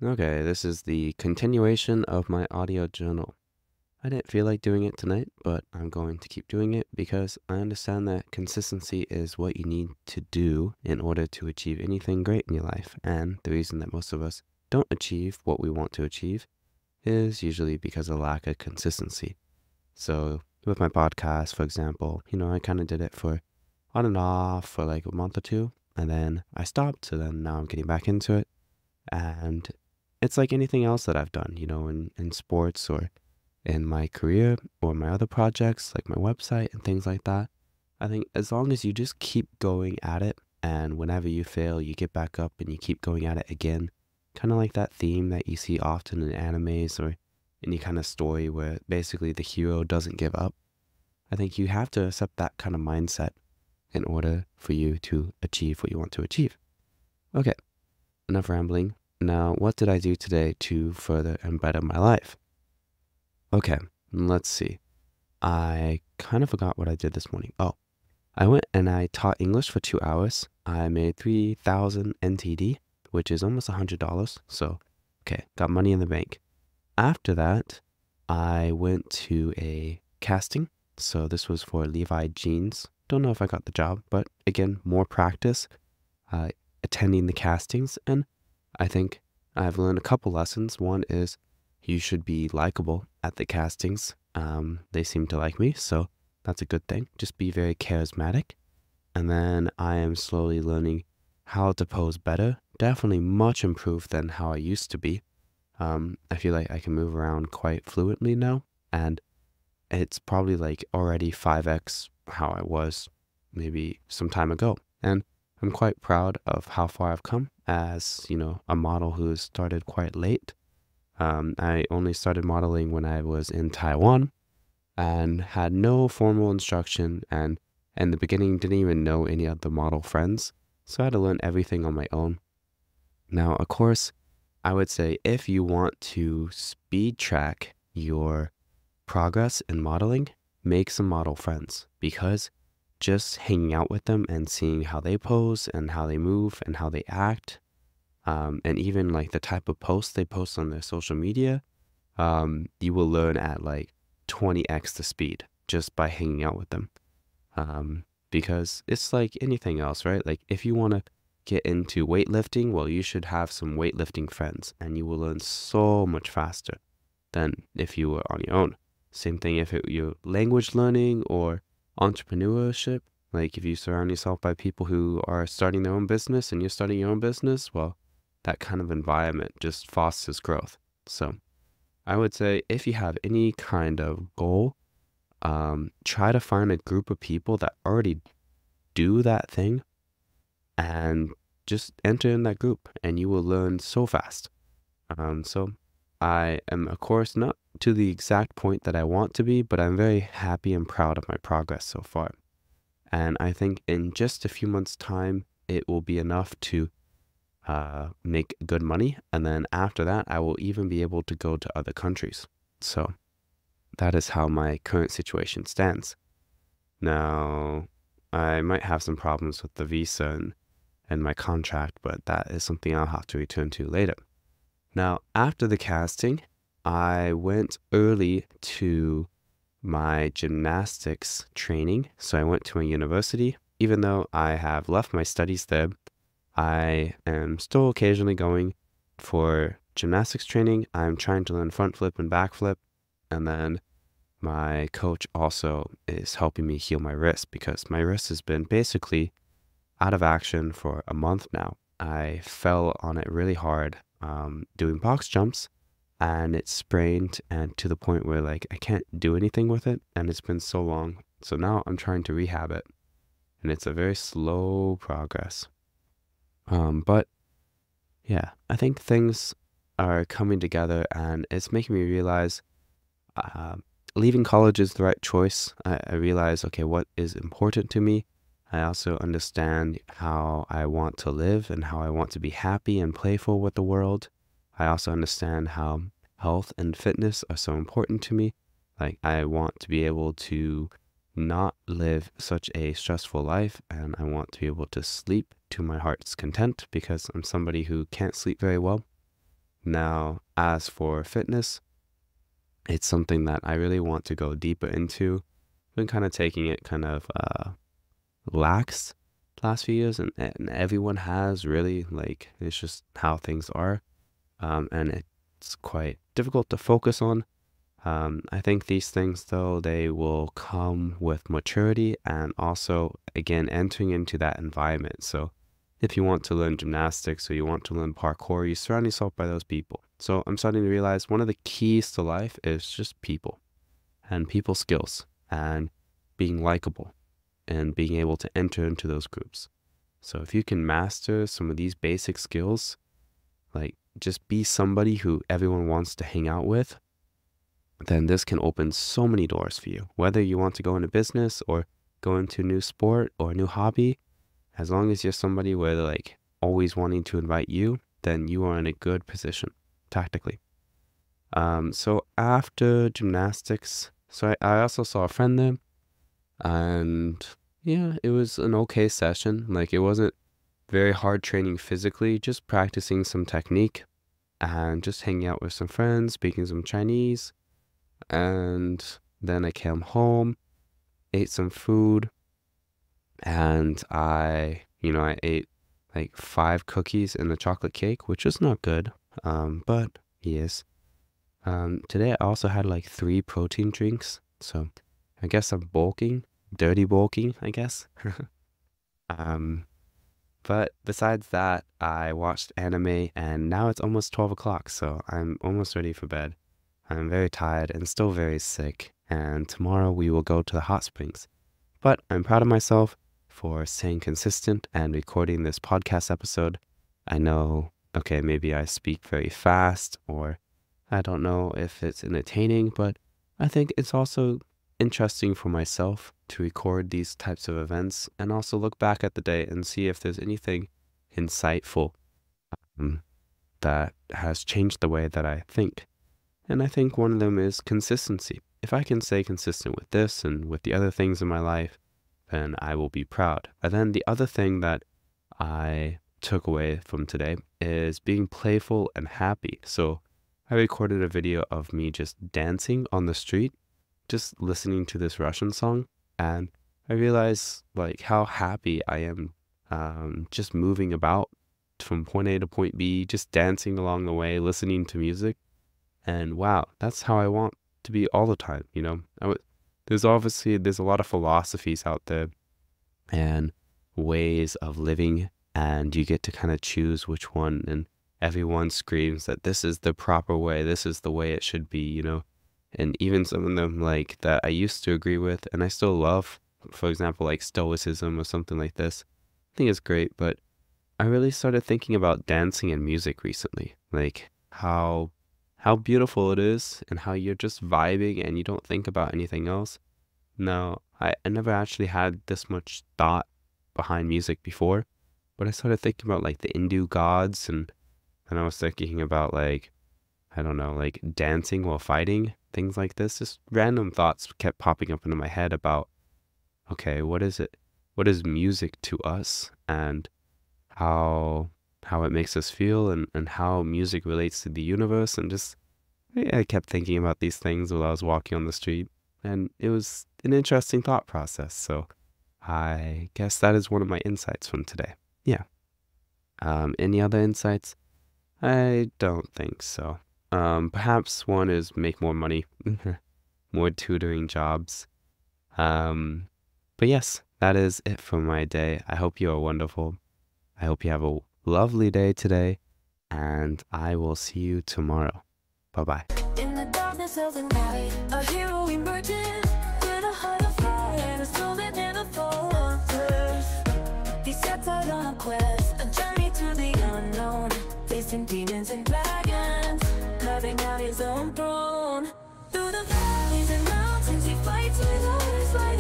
Okay, this is the continuation of my audio journal. I didn't feel like doing it tonight, but I'm going to keep doing it because I understand that consistency is what you need to do in order to achieve anything great in your life. And the reason that most of us don't achieve what we want to achieve is usually because of lack of consistency. So with my podcast, for example, I kind of did it for on and off for like a month or two, and then I stopped. So then now I'm getting back into it. And it's like anything else that I've done, in sports or in my career or my other projects, like my website and things like that. I think as long as you just keep going at it, and whenever you fail, you get back up and you keep going at it again, kind of like that theme that you see often in animes or any kind of story where basically the hero doesn't give up. I think you have to accept that kind of mindset in order for you to achieve what you want to achieve. Okay, enough rambling. Now, what did I do today to further and better my life? Okay, let's see. I kind of forgot what I did this morning. Oh, I went and I taught English for 2 hours. I made 3,000 NTD, which is almost $100. So, okay, got money in the bank. After that, I went to a casting. So this was for Levi jeans. Don't know if I got the job, but again, more practice, attending the castings. And I think I've learned a couple lessons. One is you should be likable at the castings. They seem to like me, so that's a good thing. Just be very charismatic. And then I am slowly learning how to pose better. Definitely much improved than how I used to be. I feel like I can move around quite fluently now, and it's probably like already 5x how I was maybe some time ago. And I'm quite proud of how far I've come as, a model who started quite late. I only started modeling when I was in Taiwan and had no formal instruction, and in the beginning didn't even know any of the model friends. So I had to learn everything on my own. Now, of course, I would say if you want to speed track your progress in modeling, make some model friends, because just hanging out with them and seeing how they pose and how they move and how they act, and even like the type of posts they post on their social media, you will learn at like 20x the speed just by hanging out with them. Because it's like anything else, right? Like if you want to get into weightlifting, well, you should have some weightlifting friends and you will learn so much faster than if you were on your own. Same thing if you're language learning or entrepreneurship. Like if you surround yourself by people who are starting their own business and you're starting your own business, well, that kind of environment just fosters growth. So I would say if you have any kind of goal, try to find a group of people that already do that thing and just enter in that group and you will learn so fast. So I am, of course, not to the exact point that I want to be, but I'm very happy and proud of my progress so far. And I think in just a few months' time, it will be enough to make good money. And then after that, I will even be able to go to other countries. So that is how my current situation stands. Now, I might have some problems with the visa and my contract, but that is something I'll have to return to later. Now, after the casting, I went early to my gymnastics training. So I went to a university. Even though I have left my studies there, I am still occasionally going for gymnastics training. I'm trying to learn front flip and back flip. And then my coach also is helping me heal my wrist because my wrist has been basically out of action for a month now. I fell on it really hard doing box jumps, and it sprained, and to the point where like I can't do anything with it, and it's been so long. So now I'm trying to rehab it, and it's a very slow progress. But yeah, I think things are coming together, and it's making me realize leaving college is the right choice. I realize, okay, what is important to me. I also understand how I want to live and how I want to be happy and playful with the world. I also understand how health and fitness are so important to me. Like I want to be able to not live such a stressful life, and I want to be able to sleep to my heart's content because I'm somebody who can't sleep very well. Now, as for fitness, it's something that I really want to go deeper into. Been kind of taking it kind of lax last few years, and everyone has really, like, it's just how things are. And it's quite difficult to focus on. I think these things, though, they will come with maturity and also, again, entering into that environment. So if you want to learn gymnastics or you want to learn parkour, you surround yourself by those people. So I'm starting to realize one of the keys to life is just people and people skills and being likable and being able to enter into those groups. So if you can master some of these basic skills, like just be somebody who everyone wants to hang out with, then this can open so many doors for you. Whether you want to go into business or go into a new sport or a new hobby, as long as you're somebody where they're like always wanting to invite you, then you are in a good position tactically. So after gymnastics, so I also saw a friend there, and yeah, it was an okay session. Like, it wasn't very hard training physically, just practicing some technique and just hanging out with some friends, speaking some Chinese. And then I came home, ate some food, and I ate like 5 cookies and a chocolate cake, which is not good. But yes. Today I also had like 3 protein drinks, so I guess I'm bulking, dirty bulking, I guess. But besides that, I watched anime, and now it's almost 12 o'clock, so I'm almost ready for bed. I'm very tired and still very sick, and tomorrow we will go to the hot springs. But I'm proud of myself for staying consistent and recording this podcast episode. I know, okay, maybe I speak very fast, or I don't know if it's entertaining, but I think it's also interesting for myself to record these types of events and also look back at the day and see if there's anything insightful that has changed the way that I think. And I think one of them is consistency. If I can stay consistent with this and with the other things in my life, then I will be proud. And then the other thing that I took away from today is being playful and happy. So I recorded a video of me just dancing on the street, just listening to this Russian song, and I realized like how happy I am just moving about from point A to point B, just dancing along the way, listening to music. And wow, that's how I want to be all the time, you know? There's a lot of philosophies out there and ways of living, and you get to kind of choose which one, and everyone screams that this is the proper way, this is the way it should be, you know? And even some of them like that I used to agree with and I still love, for example, like stoicism or something like this. I think it's great, but I really started thinking about dancing and music recently, like how beautiful it is and how you're just vibing and you don't think about anything else. No, I never actually had this much thought behind music before, but I started thinking about like the Hindu gods, and I was thinking about like, I don't know, like dancing while fighting, things like this. Just random thoughts kept popping up into my head about, okay, what is it? What is music to us, and how it makes us feel, and how music relates to the universe. And just, I kept thinking about these things while I was walking on the street, and it was an interesting thought process. So I guess that is one of my insights from today. Yeah. Any other insights? I don't think so. Perhaps one is make more money, more tutoring jobs. But yes, that is it for my day. I hope you are wonderful. I hope you have a lovely day today, and I will see you tomorrow. Bye-bye. In the darkness of the night, a hero emerges with a heart of fire and a soul that never falters. He sets out on a quest, a journey to the unknown, facing demons and dragons, carving out his own throne. Through the valleys and mountains, he fights with all his light.